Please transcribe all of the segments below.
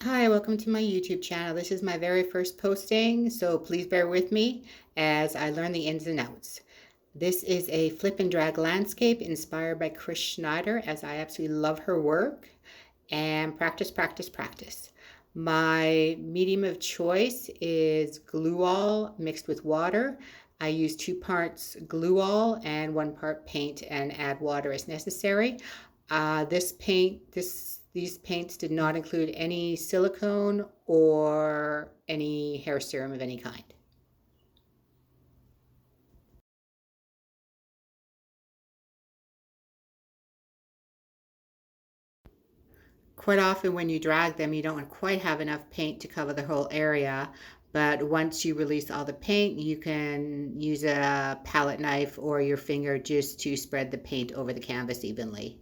Hi, welcome to my YouTube channel. This is my very first posting, so please bear with me as I learn the ins and outs. This is a flip and drag landscape inspired by Chris Schneider, as I absolutely love her work. And practice, practice, practice. My medium of choice is glue all mixed with water. I use 2 parts glue all and 1 part paint and add water as necessary. These paints did not include any silicone or any hair serum of any kind. Quite often when you drag them, you don't quite have enough paint to cover the whole area. But once you release all the paint, you can use a palette knife or your finger just to spread the paint over the canvas evenly.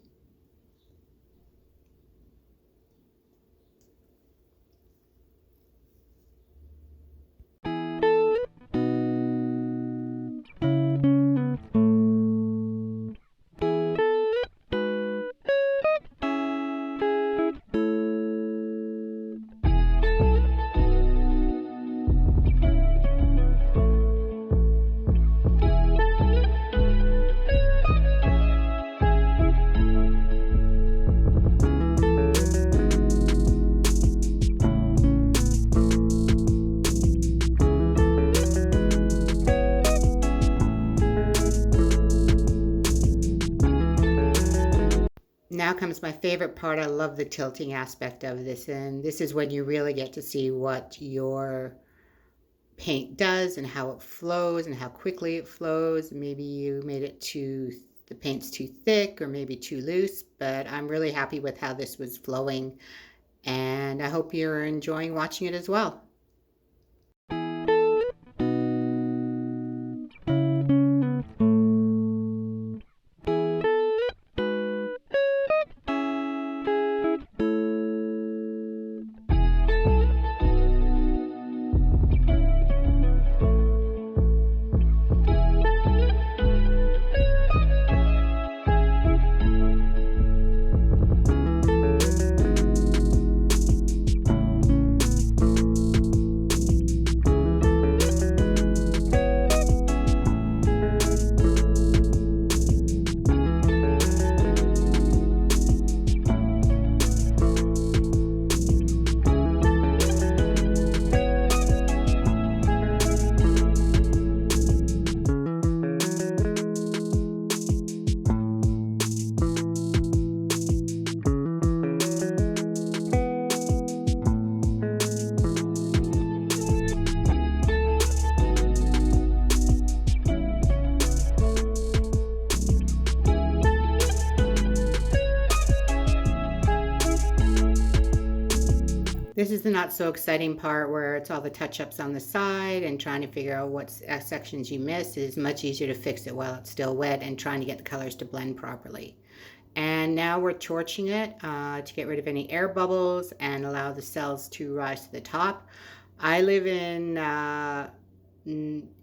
Now comes my favorite part. I love the tilting aspect of this, and this is when you really get to see what your paint does and how it flows and how quickly it flows. Maybe you made it the paint's too thick or maybe too loose, but I'm really happy with how this was flowing, and I hope you're enjoying watching it as well. This is the not so exciting part where it's all the touch-ups on the side and trying to figure out what sections you missed. It is much easier to fix it while it's still wet and trying to get the colors to blend properly. And now we're torching it to get rid of any air bubbles and allow the cells to rise to the top. I live in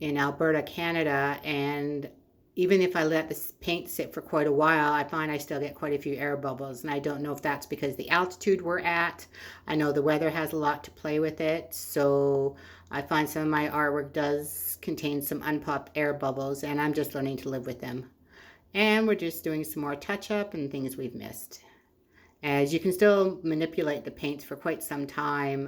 Alberta, Canada, and even if I let the paint sit for quite a while, I find I still get quite a few air bubbles, and I don't know if that's because the altitude we're at. I know the weather has a lot to play with it, so I find some of my artwork does contain some unpopped air bubbles, and I'm just learning to live with them. And we're just doing some more touch-up and things we've missed. As you can still manipulate the paints for quite some time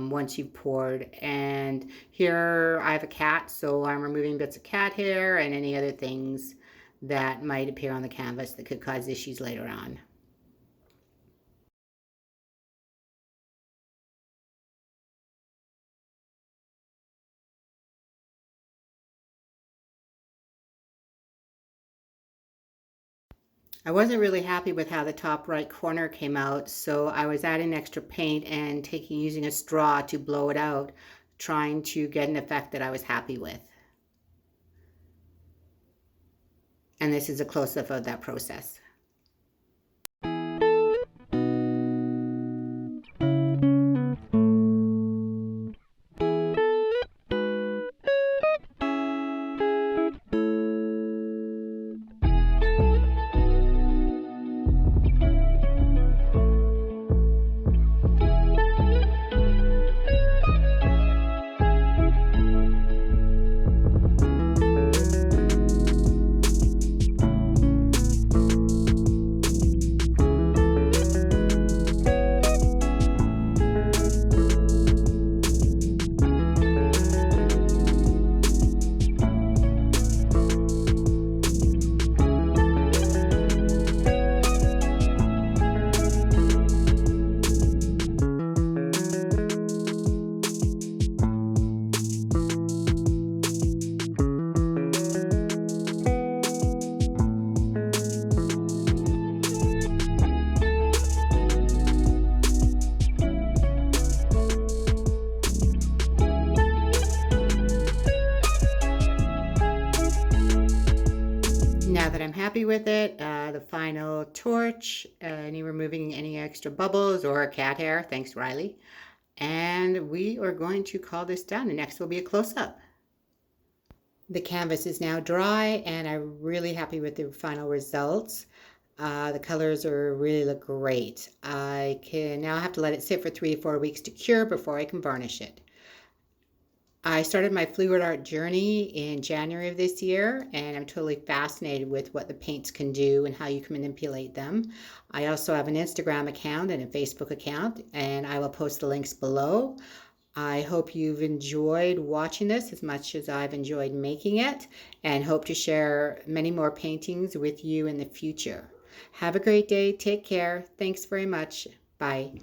once you've poured. And here I have a cat, so I'm removing bits of cat hair and any other things that might appear on the canvas that could cause issues later on. I wasn't really happy with how the top right corner came out, so I was adding extra paint and using a straw to blow it out, trying to get an effect that I was happy with. And this is a close-up of that process. happy with it. The final torch, removing any extra bubbles or cat hair. Thanks, Riley. And we are going to call this done. The next will be a close-up. The canvas is now dry and I'm really happy with the final results. The colors really look great. I can now have to let it sit for 3 to 4 weeks to cure before I can varnish it. I started my fluid art journey in January of this year, and I'm totally fascinated with what the paints can do and how you can manipulate them. I also have an Instagram account and a Facebook account, and I will post the links below. I hope you've enjoyed watching this as much as I've enjoyed making it, and hope to share many more paintings with you in the future. Have a great day. Take care. Thanks very much. Bye.